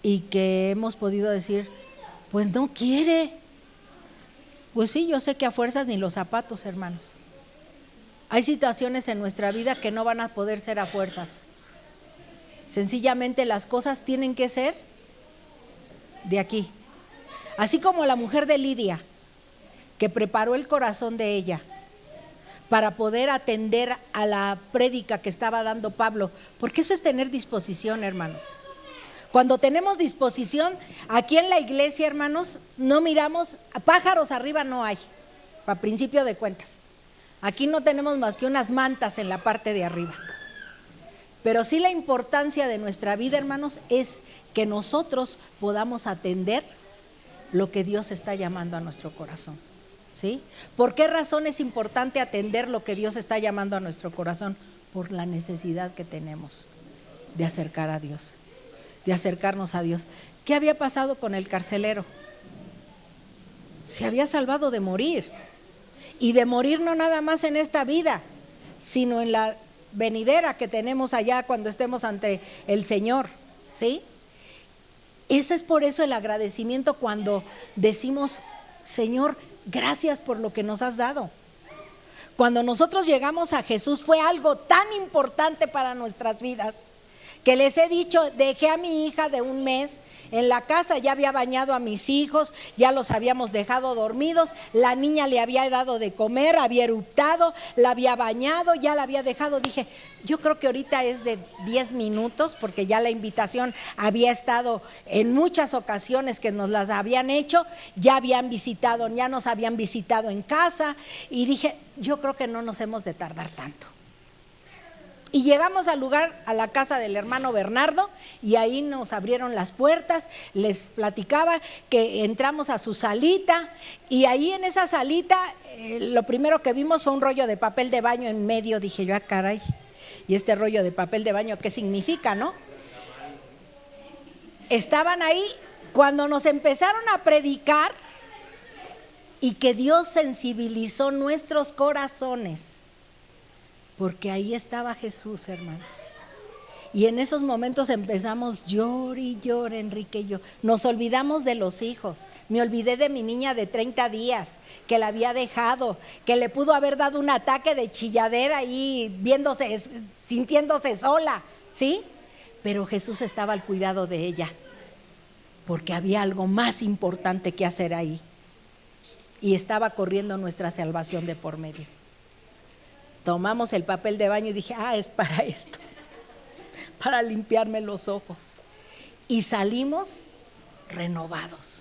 y que hemos podido decir, pues no quiere? Pues sí, yo sé que a fuerzas ni los zapatos, hermanos. Hay situaciones en nuestra vida que no van a poder ser a fuerzas. Sencillamente las cosas tienen que ser de aquí. Así como la mujer de Lidia, que preparó el corazón de ella para poder atender a la prédica que estaba dando Pablo, porque eso es tener disposición, hermanos. Cuando tenemos disposición, aquí en la iglesia, hermanos, no miramos, pájaros arriba no hay, para principio de cuentas. Aquí no tenemos más que unas mantas en la parte de arriba. Pero sí la importancia de nuestra vida, hermanos, es que nosotros podamos atender lo que Dios está llamando a nuestro corazón, ¿sí? ¿Por qué razón es importante atender lo que Dios está llamando a nuestro corazón? Por la necesidad que tenemos de acercar a Dios, de acercarnos a Dios. ¿Qué había pasado con el carcelero? Se había salvado de morir, y de morir no nada más en esta vida, sino en la venidera que tenemos allá cuando estemos ante el Señor, ¿sí? Ese es por eso el agradecimiento cuando decimos, Señor, gracias por lo que nos has dado. Cuando nosotros llegamos a Jesús fue algo tan importante para nuestras vidas que les he dicho, dejé a mi hija de 1 mes en la casa, ya había bañado a mis hijos, ya los habíamos dejado dormidos, la niña le había dado de comer, había eructado, la había bañado, ya la había dejado. Dije, yo creo que ahorita es de 10 minutos, porque ya la invitación había estado en muchas ocasiones que nos las habían hecho, ya habían visitado, ya nos habían visitado en casa, y dije, yo creo que no nos hemos de tardar tanto. Y llegamos al lugar, a la casa del hermano Bernardo, y ahí nos abrieron las puertas. Les platicaba que entramos a su salita, y ahí en esa salita lo primero que vimos fue un rollo de papel de baño en medio. Dije yo, caray, ¿y este rollo de papel de baño qué significa, no? Estaban ahí cuando nos empezaron a predicar, y que Dios sensibilizó nuestros corazones, porque ahí estaba Jesús, hermanos. Y en esos momentos empezamos llor y llor, Enrique y yo. Nos olvidamos de los hijos. Me olvidé de mi niña de 30 días, que la había dejado, que le pudo haber dado un ataque de chilladera ahí, sintiéndose sola, ¿sí? Pero Jesús estaba al cuidado de ella, porque había algo más importante que hacer ahí. Y estaba corriendo nuestra salvación de por medio. Tomamos el papel de baño y dije, es para esto, para limpiarme los ojos. Y salimos renovados.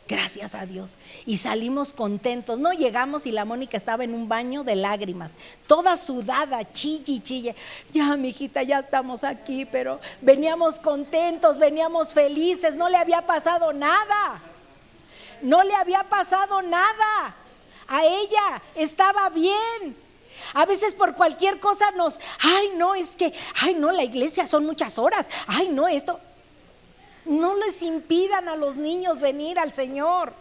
Gracias a Dios. Y salimos contentos. No llegamos y la Mónica estaba en un baño de lágrimas, toda sudada, chille. Ya, mijita, ya estamos aquí, pero veníamos contentos, veníamos felices, no le había pasado nada. No le había pasado nada. A ella estaba bien. A veces por cualquier cosa la iglesia son muchas horas. Esto. No les impidan a los niños venir al Señor,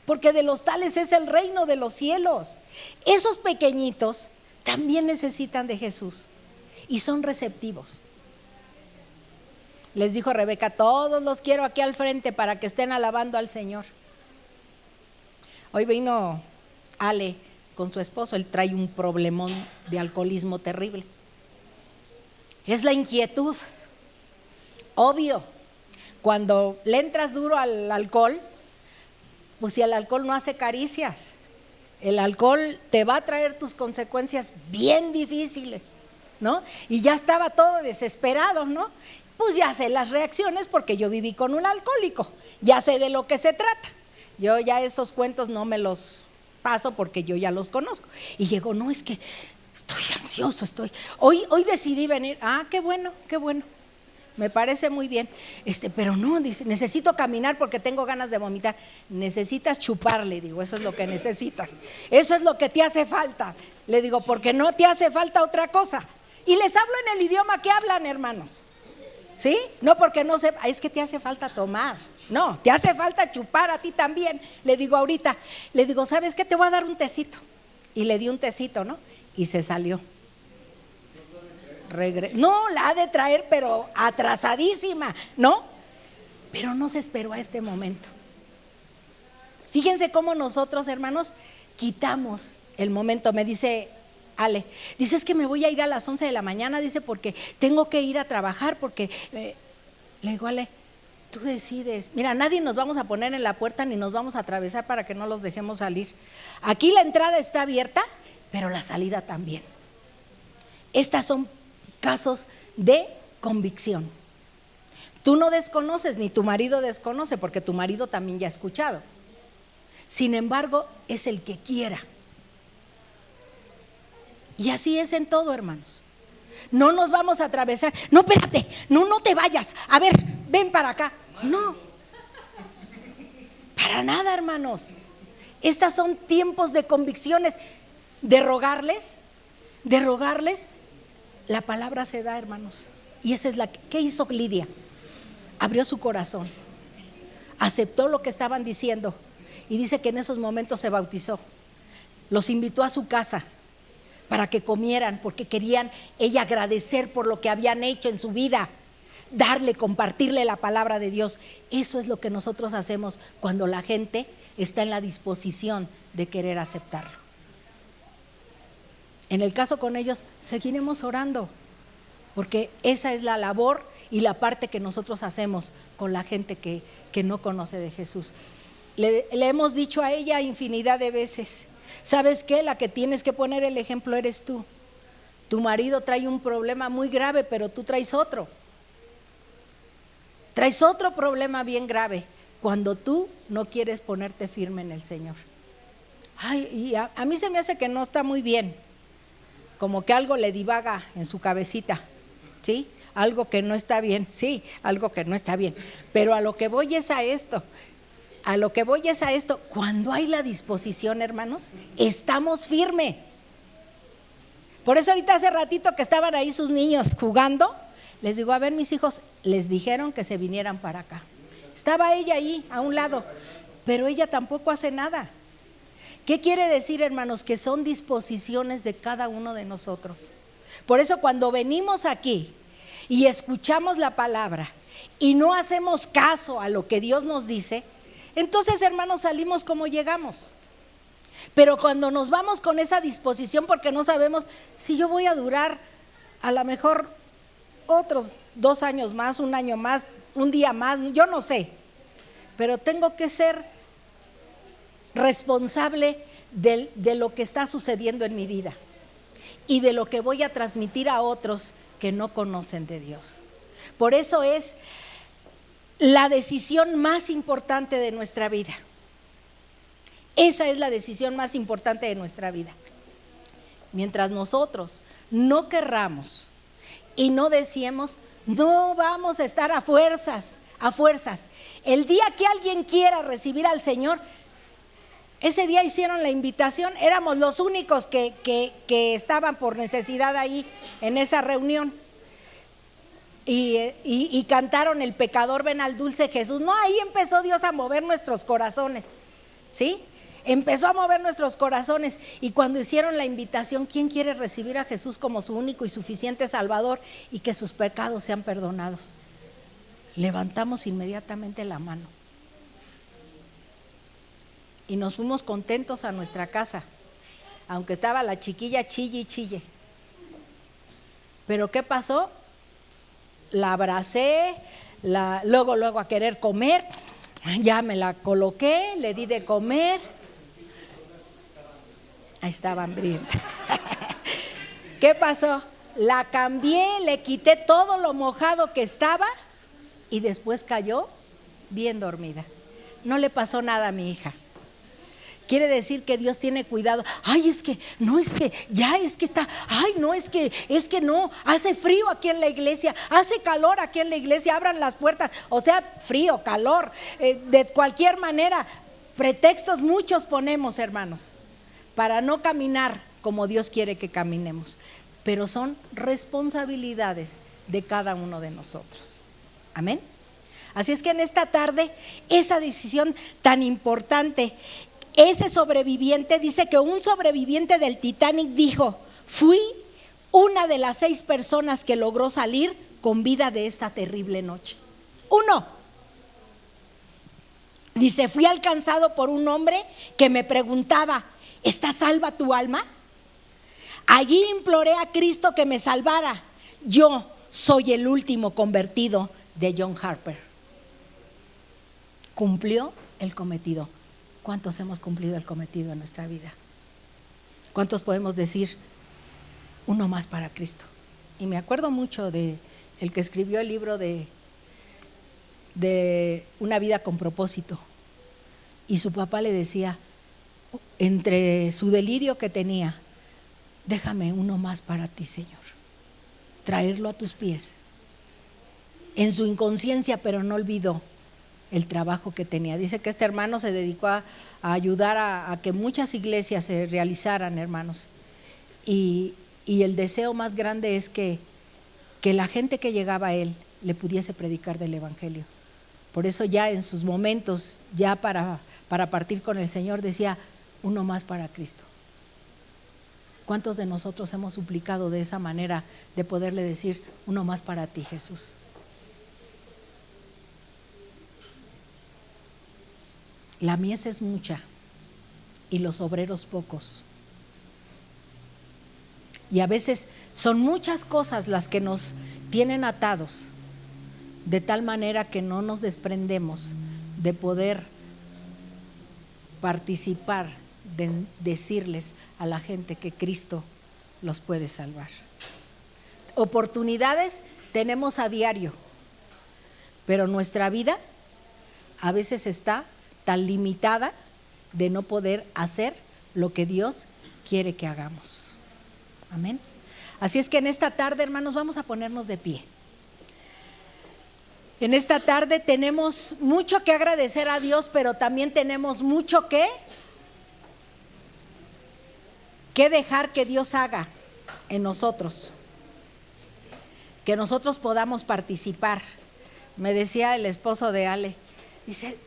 porque de los tales es el reino de los cielos. Esos pequeñitos también necesitan de Jesús y son receptivos. Les dijo Rebeca: todos los quiero aquí al frente para que estén alabando al Señor. Hoy vino Ale con su esposo, él trae un problemón de alcoholismo terrible. Es la inquietud, obvio. Cuando le entras duro al alcohol, pues si el alcohol no hace caricias, el alcohol te va a traer tus consecuencias bien difíciles, ¿no? Y ya estaba todo desesperado, ¿no? Pues ya sé las reacciones porque yo viví con un alcohólico, ya sé de lo que se trata. Yo ya esos cuentos no me los paso porque yo ya los conozco. Y llegó: no, es que estoy ansioso, hoy decidí venir. Qué bueno. Me parece muy bien. Pero no, dice, necesito caminar porque tengo ganas de vomitar. Necesitas chupar, le digo, eso es lo que necesitas. Eso es lo que te hace falta. Le digo, porque no te hace falta otra cosa. Y les hablo en el idioma que hablan, hermanos. ¿Sí? No porque no sepa, es que te hace falta tomar. No, te hace falta chupar a ti también. Le digo ahorita, ¿sabes qué? Te voy a dar un tecito. Y le di un tecito, ¿no? Y se salió. No, la ha de traer, pero atrasadísima, ¿no? Pero no se esperó a este momento. Fíjense cómo nosotros, hermanos, quitamos el momento. Me dice Ale, dice: es que me voy a ir a las 11 de la mañana, dice, porque tengo que ir a trabajar, porque le digo: Ale, tú decides. Mira, nadie nos vamos a poner en la puerta ni nos vamos a atravesar para que no los dejemos salir. Aquí la entrada está abierta, pero la salida también. Estas son casos de convicción. Tú no desconoces, ni tu marido desconoce, porque tu marido también ya ha escuchado. Sin embargo, es el que quiera. Y así es en todo, hermanos. No nos vamos a atravesar. No, espérate, no te vayas. A ver, ven para acá. No, para nada, hermanos. Estas son tiempos de convicciones, de rogarles. La palabra se da, hermanos. Y esa es ¿qué hizo Lidia? Abrió su corazón, aceptó lo que estaban diciendo, y dice que en esos momentos se bautizó. Los invitó a su casa para que comieran, porque querían ella agradecer por lo que habían hecho en su vida, compartirle la palabra de Dios. Eso es lo que nosotros hacemos cuando la gente está en la disposición de querer aceptarlo. En el caso con ellos, seguiremos orando, porque esa es la labor y la parte que nosotros hacemos con la gente que no conoce de Jesús. Le hemos dicho a ella infinidad de veces: ¿sabes qué? La que tienes que poner el ejemplo eres tú. Tu marido trae un problema muy grave, pero tú traes otro. Traes otro problema bien grave cuando tú no quieres ponerte firme en el Señor. Y a mí se me hace que no está muy bien. Como que algo le divaga en su cabecita, ¿sí? Algo que no está bien, sí, algo que no está bien. Pero a lo que voy es a esto. Cuando hay la disposición, hermanos, estamos firmes. Por eso ahorita hace ratito que estaban ahí sus niños jugando, les digo: a ver, mis hijos, les dijeron que se vinieran para acá. Estaba ella ahí a un lado, pero ella tampoco hace nada. ¿Qué quiere decir, hermanos? Que son disposiciones de cada uno de nosotros. Por eso cuando venimos aquí y escuchamos la palabra y no hacemos caso a lo que Dios nos dice, entonces, hermanos, salimos como llegamos. Pero cuando nos vamos con esa disposición, porque no sabemos si yo voy a durar a lo mejor otros 2 años más, 1 año más, un día más, yo no sé, pero tengo que ser responsable de lo que está sucediendo en mi vida y de lo que voy a transmitir a otros que no conocen de Dios. Por eso es la decisión más importante de nuestra vida. Esa es la decisión más importante de nuestra vida. Mientras nosotros no querramos y no deseemos, no vamos a estar a fuerzas. El día que alguien quiera recibir al Señor, ese día hicieron la invitación, éramos los únicos que estaban por necesidad ahí en esa reunión. Y cantaron el pecador ven al dulce Jesús. No, ahí empezó Dios a mover nuestros corazones, ¿sí? Empezó a mover nuestros corazones. Y cuando hicieron la invitación, ¿quién quiere recibir a Jesús como su único y suficiente Salvador y que sus pecados sean perdonados? Levantamos inmediatamente la mano y nos fuimos contentos a nuestra casa, aunque estaba la chiquilla chille y chille. Pero ¿qué pasó? La abracé, luego a querer comer, ya me la coloqué, le di de comer. Ahí estaba hambrienta. ¿Qué pasó? La cambié, le quité todo lo mojado que estaba y después cayó bien dormida. No le pasó nada a mi hija. Quiere decir que Dios tiene cuidado. Ay, es que está, ay, no, es que no, hace frío aquí en la iglesia, hace calor aquí en la iglesia, abran las puertas, o sea, frío, calor, de cualquier manera, pretextos muchos ponemos, hermanos, para no caminar como Dios quiere que caminemos, pero son responsabilidades de cada uno de nosotros. Amén. Así es que en esta tarde, esa decisión tan importante. Ese sobreviviente dice que un sobreviviente del Titanic dijo: fui una de las 6 personas que logró salir con vida de esa terrible noche. Uno. Dice: fui alcanzado por un hombre que me preguntaba: ¿está salva tu alma? Allí imploré a Cristo que me salvara. Yo soy el último convertido de John Harper. Cumplió el cometido. ¿Cuántos hemos cumplido el cometido en nuestra vida? ¿Cuántos podemos decir uno más para Cristo? Y me acuerdo mucho de el que escribió el libro de Una vida con propósito. Y su papá le decía, entre su delirio que tenía: déjame uno más para ti, Señor. Traerlo a tus pies. En su inconsciencia, pero no olvidó el trabajo que tenía. Dice que este hermano se dedicó a ayudar a que muchas iglesias se realizaran, hermanos. Y el deseo más grande es que la gente que llegaba a él le pudiese predicar del evangelio. Por eso ya en sus momentos, ya para partir con el Señor, decía: uno más para Cristo. ¿Cuántos de nosotros hemos suplicado de esa manera de poderle decir: uno más para ti, Jesús? La mies es mucha y los obreros pocos. Y a veces son muchas cosas las que nos tienen atados, de tal manera que no nos desprendemos de poder participar, de decirles a la gente que Cristo los puede salvar. Oportunidades tenemos a diario, pero nuestra vida a veces está tan limitada de no poder hacer lo que Dios quiere que hagamos. Amén. Así es que en esta tarde, hermanos, vamos a ponernos de pie. En esta tarde tenemos mucho que agradecer a Dios, pero también tenemos mucho que dejar que Dios haga en nosotros, que nosotros podamos participar. Me decía el esposo de Ale, dice: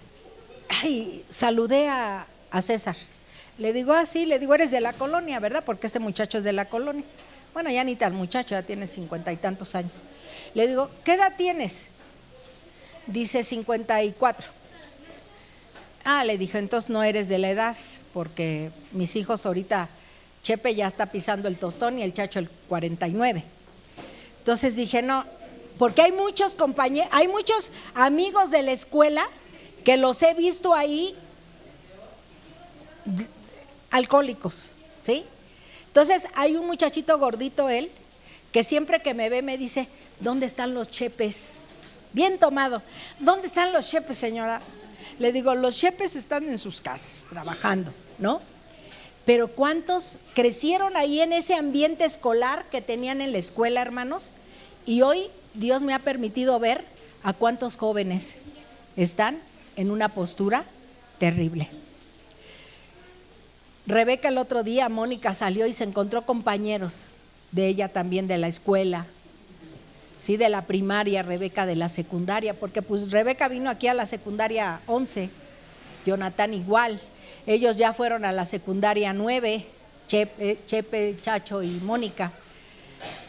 ay, saludé a César. Le digo: sí, le digo: eres de la colonia, ¿verdad? Porque este muchacho es de la colonia. Bueno, ya ni tal muchacho, ya tiene 50 y tantos años. Le digo: ¿qué edad tienes? Dice 54. Le dije: entonces no eres de la edad, porque mis hijos ahorita, Chepe ya está pisando el tostón y el Chacho el 49. Entonces dije: no, porque hay muchos compañeros, hay muchos amigos de la escuela que los he visto ahí alcohólicos, ¿sí? Entonces hay un muchachito gordito, él, que siempre que me ve me dice: ¿dónde están los Chepes? bien tomado. ¿Dónde están los chepes, señora? Le digo, los chepes están en sus casas, trabajando, ¿no? Pero ¿cuántos crecieron ahí en ese ambiente escolar que tenían en la escuela, hermanos? Y hoy Dios me ha permitido ver a cuántos jóvenes están en una postura terrible. Rebeca el otro día, Mónica salió y se encontró compañeros de ella también de la escuela, sí, de la primaria, Rebeca de la secundaria, porque pues Rebeca vino aquí a la secundaria 11, Jonathan igual. Ellos ya fueron a la secundaria 9, Chepe, Chacho y Mónica.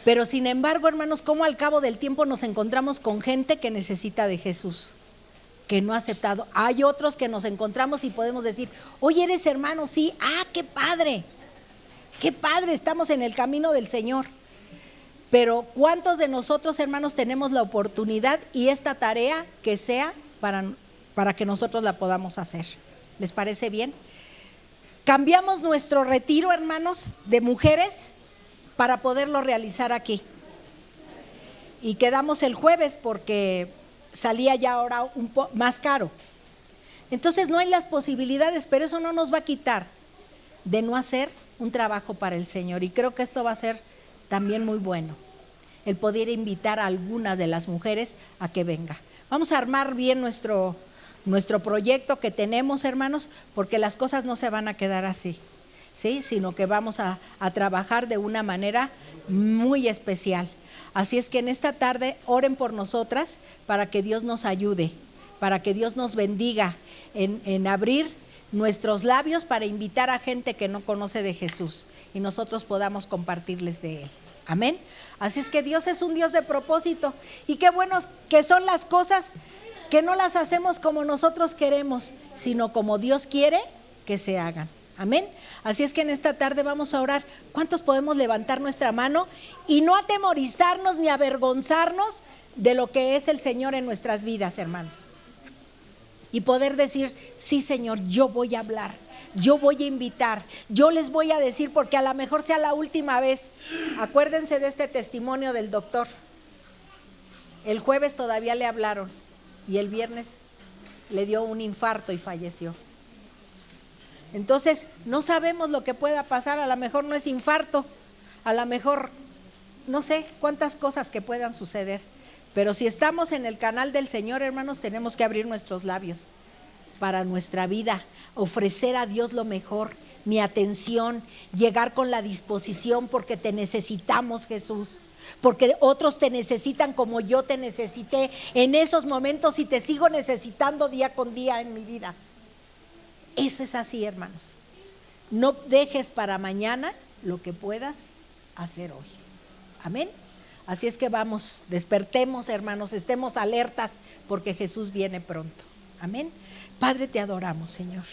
Pero sin embargo, hermanos, cómo al cabo del tiempo nos encontramos con gente que necesita de Jesús, que no ha aceptado. Hay otros que nos encontramos y podemos decir, oye, ¿eres hermano? Sí, qué padre, estamos en el camino del Señor. Pero ¿cuántos de nosotros, hermanos, tenemos la oportunidad y esta tarea que sea para que nosotros la podamos hacer? ¿Les parece bien? Cambiamos nuestro retiro, hermanos, de mujeres para poderlo realizar aquí. Y quedamos el jueves porque salía ya ahora un poco más caro. Entonces no hay las posibilidades, pero eso no nos va a quitar de no hacer un trabajo para el Señor. Y creo que esto va a ser también muy bueno, el poder invitar a algunas de las mujeres a que venga. Vamos a armar bien nuestro proyecto que tenemos, hermanos, porque las cosas no se van a quedar así, ¿sí? Sino que vamos a trabajar de una manera muy especial. Así es que en esta tarde oren por nosotras para que Dios nos ayude, para que Dios nos bendiga en abrir nuestros labios para invitar a gente que no conoce de Jesús y nosotros podamos compartirles de Él. Amén. Así es que Dios es un Dios de propósito y qué bueno que son las cosas que no las hacemos como nosotros queremos, sino como Dios quiere que se hagan. Amén. Así es que en esta tarde vamos a orar. ¿Cuántos podemos levantar nuestra mano y no atemorizarnos ni avergonzarnos de lo que es el Señor en nuestras vidas, hermanos? Y poder decir, sí, Señor, yo voy a hablar, yo voy a invitar, yo les voy a decir, porque a lo mejor sea la última vez. Acuérdense de este testimonio del doctor. El jueves todavía le hablaron y el viernes le dio un infarto y falleció. Entonces no sabemos lo que pueda pasar, a lo mejor no es infarto, a lo mejor no sé cuántas cosas que puedan suceder, pero si estamos en el canal del Señor, hermanos, tenemos que abrir nuestros labios para nuestra vida, ofrecer a Dios lo mejor, mi atención, llegar con la disposición porque te necesitamos, Jesús. Porque otros te necesitan como yo te necesité en esos momentos y te sigo necesitando día con día en mi vida. Eso es así, hermanos. No dejes para mañana lo que puedas hacer hoy. Amén. Así es que vamos, despertemos, hermanos, estemos alertas porque Jesús viene pronto. Amén. Padre, te adoramos, Señor.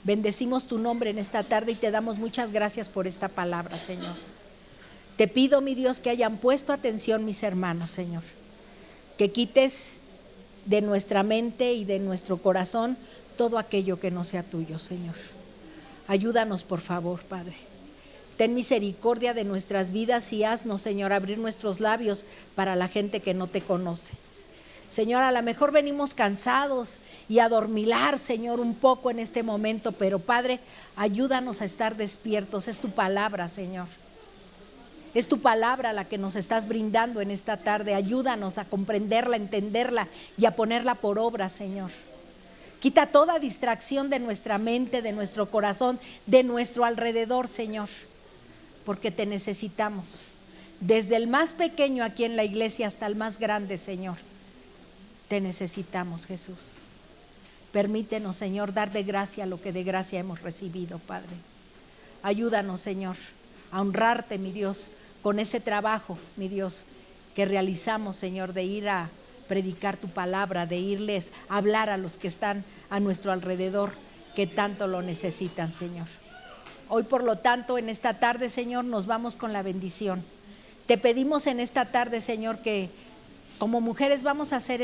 Bendecimos tu nombre en esta tarde y te damos muchas gracias por esta palabra, Señor. Te pido, mi Dios, que hayan puesto atención mis hermanos, Señor, que quites de nuestra mente y de nuestro corazón todo aquello que no sea tuyo, Señor. Ayúdanos, por favor, Padre. Ten misericordia de nuestras vidas y haznos, Señor, abrir nuestros labios para la gente que no te conoce. Señor, a lo mejor venimos cansados y a dormilar, Señor, un poco en este momento, pero Padre, ayúdanos a estar despiertos. Es tu palabra, Señor. Es tu palabra la que nos estás brindando en esta tarde. Ayúdanos a comprenderla, a entenderla y a ponerla por obra, Señor. Quita toda distracción de nuestra mente, de nuestro corazón, de nuestro alrededor, Señor, porque te necesitamos. Desde el más pequeño aquí en la iglesia hasta el más grande, Señor, te necesitamos, Jesús. Permítenos, Señor, dar de gracia lo que de gracia hemos recibido, Padre. Ayúdanos, Señor, a honrarte, mi Dios, con ese trabajo, mi Dios, que realizamos, Señor, de ir a predicar tu palabra, de irles a hablar a los que están a nuestro alrededor, que tanto lo necesitan, Señor. Hoy, por lo tanto, en esta tarde, Señor, nos vamos con la bendición. Te pedimos en esta tarde, Señor, que como mujeres vamos a hacer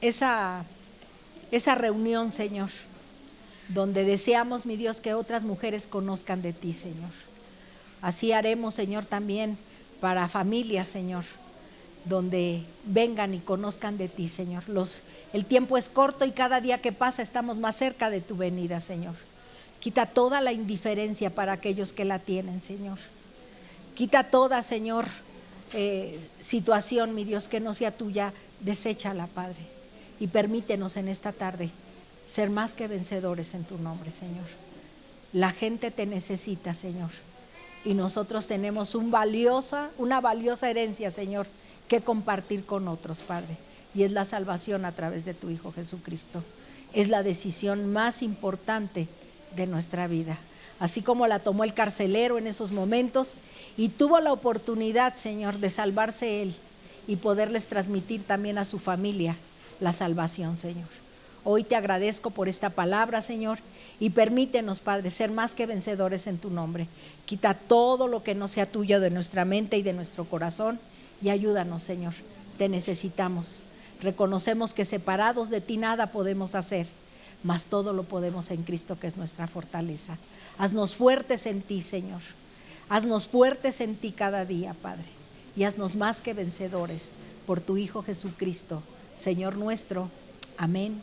esa reunión, Señor, donde deseamos, mi Dios, que otras mujeres conozcan de ti, Señor. Así haremos, Señor, también para familias, Señor, donde vengan y conozcan de ti, Señor. El tiempo es corto y cada día que pasa estamos más cerca de tu venida, Señor. Quita toda la indiferencia para aquellos que la tienen, Señor. Quita toda, Señor, situación, mi Dios, que no sea tuya. Deséchala, Padre, y permítenos en esta tarde ser más que vencedores en tu nombre, Señor. La gente te necesita, Señor, y nosotros tenemos una valiosa herencia, Señor, que compartir con otros, Padre, y es la salvación a través de tu Hijo Jesucristo. Es la decisión más importante de nuestra vida, así como la tomó el carcelero en esos momentos y tuvo la oportunidad, Señor, de salvarse él y poderles transmitir también a su familia la salvación, Señor. Hoy te agradezco por esta palabra, Señor, y permítenos, Padre, ser más que vencedores en tu nombre. Quita todo lo que no sea tuyo de nuestra mente y de nuestro corazón y ayúdanos, Señor. Te necesitamos. Reconocemos que separados de ti nada podemos hacer, mas todo lo podemos en Cristo, que es nuestra fortaleza. Haznos fuertes en ti, Señor. Haznos fuertes en ti cada día, Padre, y haznos más que vencedores por tu Hijo Jesucristo, Señor nuestro. Amén